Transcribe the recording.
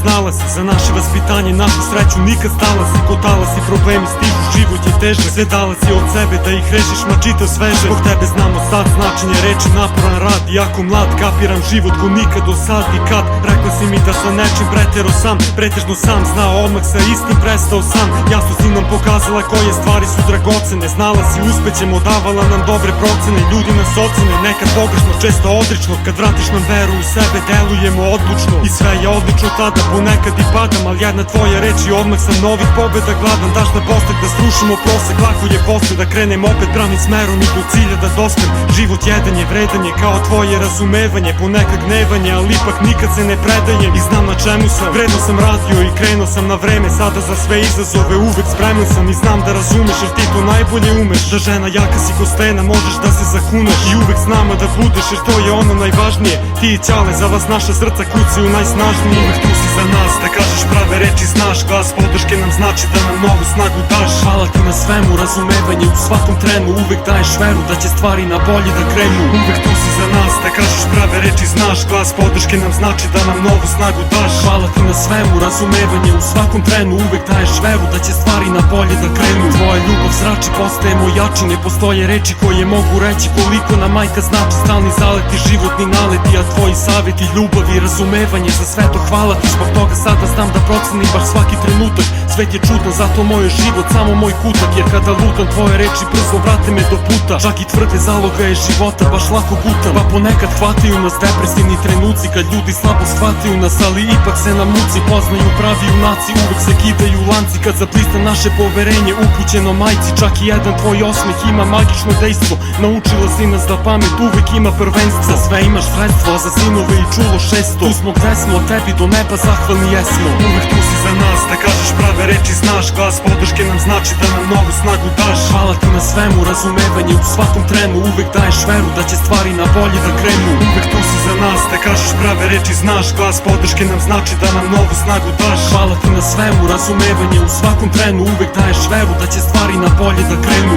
znala si za naše vaspitanje, našu sreću nikad stala si. Kotala si, problemi stižu, život je težak, sve dala si od sebe da ih rešiš, ma čitav sveže. Zbog tebe znamo sad značenje reči, naporan rad. Jako mlad, kapiram život ko nikad do sad. I kad rekla si mi da sam nečim pretero sam, pretežno sam znao, odmah sa istim prestao sam. Jasno si nam pokazala koje stvari su dragocene, znala si uspećemo, davala nam dobre procene. Ljudi nas ocene, nekad pogrešno, često odrično. Kad vratiš nam veru u sebe, delujemo odlučno. I sve je odlično tada, ponekad i padam, al jedna tvoja reč i odmah sam novih pobeda gladan. Daš na postek da srušimo prosek, lako je posle da krenem opet pravim smerom i do cilja da dospem. Život jedan je, vredan je kao tvoje razumevanje, ponekad gnevanje, ali ipak nikad se ne predajem. I znam na čemu sam, vredno sam radio i krenuo sam na vreme. Sada za sve izazove uvek spreman sam i znam da razumeš, jer ti to najbolje umeš. Da žena jaka si ko stena, možeš da se zakuneš i uvek s nama da budeš, jer to je ono najvažnije. Ti i Ćale, za vas naša srca kucaju najsnažnije. Uvek tu si za nas, da kažeš prave reči, znaš. Glas podrške nam znači da nam novu snagu daš. Hvala ti na svemu, razumevanje u svakom trenu. Uvek daješ veru da će stvari na bolje da krenu. Uvek tu si za nas, da kažeš prave reči, znaš. Glas podrške nam znači da nam novu snagu daš. Hvala ti na svemu, razumevanje u svakom trenu. Uvek daješ veru da će stvari na bolje da krenu. Tvoja ljubav zrači, postajemo jači. Ne postoje reči koje mogu reći koliko nam majka znači. Stalni zaleti, životni naleti, a tvoji savjeti, ljubav i razumevanje, za sve to hvala ti. Zbog toga sada znam da procenim baš svaki trenutak. Svet je čudan, zato moj život samo moj kutak. Jer kada lutam, tvoje reči brzo vrate me do puta. Čak i tvrde zalogaje života baš lako gutam. Pa ponekad hvataju nas depresivni trenuci, kad ljudi slabo shvataju nas, ali ipak se na muci poznaju pravi junaci. Uvek se kidaju lanci kad zablista naše poverenje upućeno majci. Čak i jedan tvoj osmeh ima magično dejstvo. Naučila si nas da pamet uvek ima prvenstvo. Za sve imaš sredstvo, a za sinove i čulo 600. Tu smo gde smo, od tebi do neba zahvalni jesmo. Uvek tu si za nas, da kažeš prave reči, znaš. Glas podrške nam znači da nam novu snagu daš. Hvala ti na svemu, razumevanje u svakom trenu. Uvek daješ veru da će stvari na bolje da krenu. Uvek tu si za nas, da kažeš prave reči, znaš. Glas podrške nam znači da nam novu snagu daš. Hvala ti na svemu, razumevanje u svakom trenu. Uvek daješ veru da će stvari na bolje da krenu.